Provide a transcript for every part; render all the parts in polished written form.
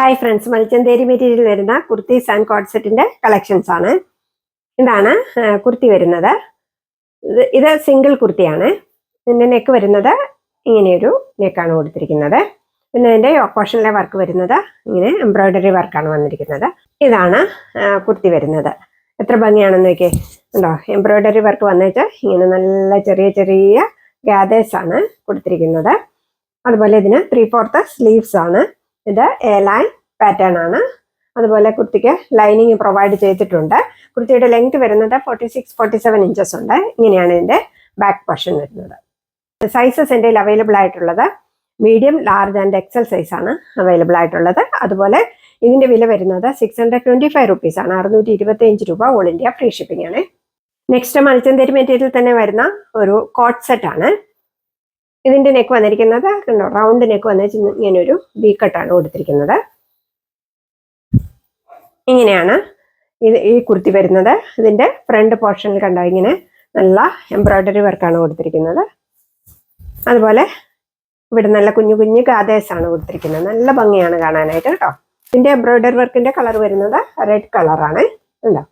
Hi friends, മൽച്ചന്തേരി material വരുന്ന kurtis and code സെറ്റിന്റെ collections ആണ്. ഇതാണ് കുർത്തി വരുന്നത്. ഇത് സിംഗിൾ കുർത്തിയാണ്. ഇതിന്റെ നെക്ക് വരുന്നത് ഇങ്ങനെയൊരു നെക്കാണ് കൊടുത്തിരിക്കുന്നത്. പിന്നെ ഇതിന്റെ പോർഷനിലെ വർക്ക് വരുന്നത് ഇങ്ങനെ എംബ്രോയിഡറി വർക്കാണ് വന്നിരിക്കുന്നത്. ഇതാണ് കുർത്തി വരുന്നത്. എത്ര ഭംഗിയാണെന്ന് നോക്കിയേ, ഉണ്ടോ? എംബ്രോയിഡറി വർക്ക് വന്നിട്ട് ഇങ്ങനെ നല്ല ചെറിയ ചെറിയ ഗാദേഴ്സ് ആണ് കൊടുത്തിരിക്കുന്നത്. അതുപോലെ ഇതിന് 3/4 സ്ലീവ്സ് ആണ്. ഇത് എ ലൈൻ പാറ്റേൺ ആണ്. അതുപോലെ കുർത്തിക്ക് ലൈനിങ് പ്രൊവൈഡ് ചെയ്തിട്ടുണ്ട്. കുർത്തിയുടെ ലെങ്ത് വരുന്നത് 46-47 ഇഞ്ചസ് ഉണ്ട്. ഇങ്ങനെയാണ് ഇതിന്റെ ബാക്ക് പോർഷൻ വരുന്നത്. സൈസസ് എൻ്റെ അവൈലബിൾ ആയിട്ടുള്ളത് medium, large and XL size ആണ് അവൈലബിൾ ആയിട്ടുള്ളത്. അതുപോലെ ഇതിന്റെ വില വരുന്നത് 625 റുപ്പീസ് ആണ്. 625 രൂപ. ഓൾ ഇന്ത്യ ഫ്രീ ഷിപ്പിംഗ് ആണ്. നെക്സ്റ്റ് മൽച്ചന്തേരി മെറ്റീരിയൽ തന്നെ വരുന്ന ഒരു കോട്ട് സെറ്റ് ആണ്. ഇതിന്റെ നെക്ക് വന്നിരിക്കുന്നത് റൗണ്ട് നെക്ക് വന്നിട്ട് ഇങ്ങനെ ഒരു വി കട്ടാണ് കൊടുത്തിരിക്കുന്നത്. ഇങ്ങനെയാണ് ഈ കുർത്തി വരുന്നത്. ഇതിന്റെ ഫ്രണ്ട് പോർഷനിൽ കണ്ടോ, ഇങ്ങനെ നല്ല എംബ്രോയിഡറി വർക്കാണ് കൊടുത്തിരിക്കുന്നത്. അതുപോലെ ഇവിടെ നല്ല കുഞ്ഞു കുഞ്ഞു ഗാദേഴ്സ് ആണ് കൊടുത്തിരിക്കുന്നത്. നല്ല ഭംഗിയാണ് കാണാനായിട്ട് കേട്ടോ. ഇതിന്റെ എംബ്രോയിഡറി വർക്കിന്റെ കളർ വരുന്നത് റെഡ് കളറാണ്. ഉണ്ടോ?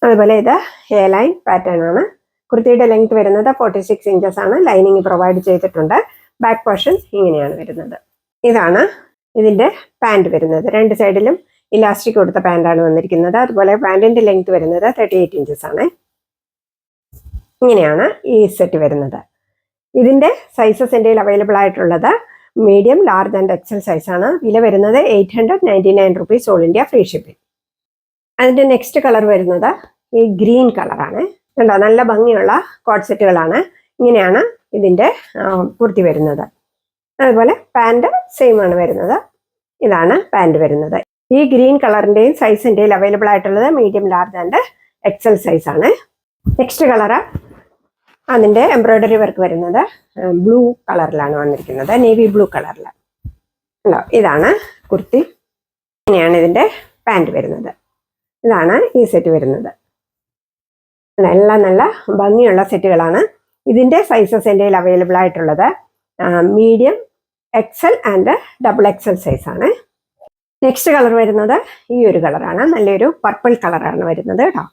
അതുപോലെ ഇത് എ ലൈൻ പാറ്റേൺ ആണ്. കുർത്തിയുടെ ലെങ്ത് വരുന്നത് 46 ഇഞ്ചസ് ആണ്. ലൈനിങ് പ്രൊവൈഡ് ചെയ്തിട്ടുണ്ട്. ബാക്ക് പോർഷൻ ഇങ്ങനെയാണ് വരുന്നത്. ഇതാണ് ഇതിന്റെ പാൻറ് വരുന്നത്. രണ്ട് സൈഡിലും ഇലാസ്റ്റിക് കൊടുത്ത പാൻറ്റാണ് വന്നിരിക്കുന്നത്. അതുപോലെ പാൻറ്റിന്റെ ലെങ്ത് വരുന്നത് 38 ഇഞ്ചസ് ആണ്. ഇങ്ങനെയാണ് ഈ സെറ്റ് വരുന്നത്. ഇതിന്റെ സൈസസ് എൻ്റെ അവൈലബിൾ ആയിട്ടുള്ളത് medium, large and XL size ആണ്. വില വരുന്നത് 899 rupees. All India free shipping. അതിന്റെ നെക്സ്റ്റ് കളർ വരുന്നത് ഈ ഗ്രീൻ കളറാണ്. കണ്ടോ, നല്ല ഭംഗിയുള്ള കോഡ് സെറ്റുകളാണ്. ഇങ്ങനെയാണ് ഇതിന്റെ കുർത്തി വരുന്നത്. അതുപോലെ പാൻറ് സെയിം ആണ് വരുന്നത്. ഇതാണ് പാൻറ് വരുന്നത്. ഈ ഗ്രീൻ കളറിന്റെയും സൈസിന്റെയും അവൈലബിൾ ആയിട്ടുള്ളത് medium, large and XL size ആണ്. നെക്സ്റ്റ് കളറ് അതിന്റെ എംബ്രോയിഡറി വർക്ക് വരുന്നത് ബ്ലൂ കളറിലാണ് വന്നിരിക്കുന്നത്. നേവി ബ്ലൂ കളറിൽ. ഇതാണ് കുർത്തി. ഇങ്ങനെയാണ് ഇതിന്റെ പാൻറ് വരുന്നത്. ഇതാണ് ഈ സെറ്റ് വരുന്നത്. എല്ലാം നല്ല ഭംഗിയുള്ള സെറ്റുകളാണ്. ഇതിന്റെ സൈസസ് എൻ്റെ അവൈലബിൾ ആയിട്ടുള്ളത് medium, Excel and double XL size ആണ്. നെക്സ്റ്റ് കളർ വരുന്നത് ഈ ഒരു കളറാണ്. നല്ലൊരു പർപ്പിൾ കളറാണ് വരുന്നത് കേട്ടോ.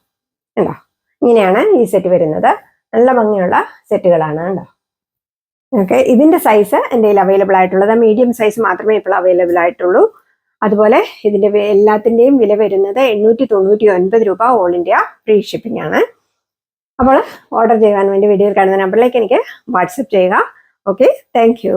ഉണ്ടോ? ഇങ്ങനെയാണ് ഈ സെറ്റ് വരുന്നത്. നല്ല ഭംഗിയുള്ള സെറ്റുകളാണ് കേട്ടോ. ഓക്കെ, ഇതിന്റെ സൈസ് എൻ്റെ അവൈലബിൾ ആയിട്ടുള്ളത് മീഡിയം സൈസ് മാത്രമേ ഇപ്പോൾ അവൈലബിൾ ആയിട്ടുള്ളൂ. അതുപോലെ ഇതിന്റെ എല്ലാത്തിൻ്റെയും വില വരുന്നത് 899 രൂപ. ഓൾ ഇന്ത്യ ഫ്രീ ഷിപ്പിംഗ് ആണ്. അപ്പോൾ ഓർഡർ ചെയ്യാൻ വേണ്ടി വീഡിയോയിൽ കാണുന്ന നമ്പറിലേക്ക് എനിക്ക് വാട്സപ്പ് ചെയ്യുക. Okay, thank you.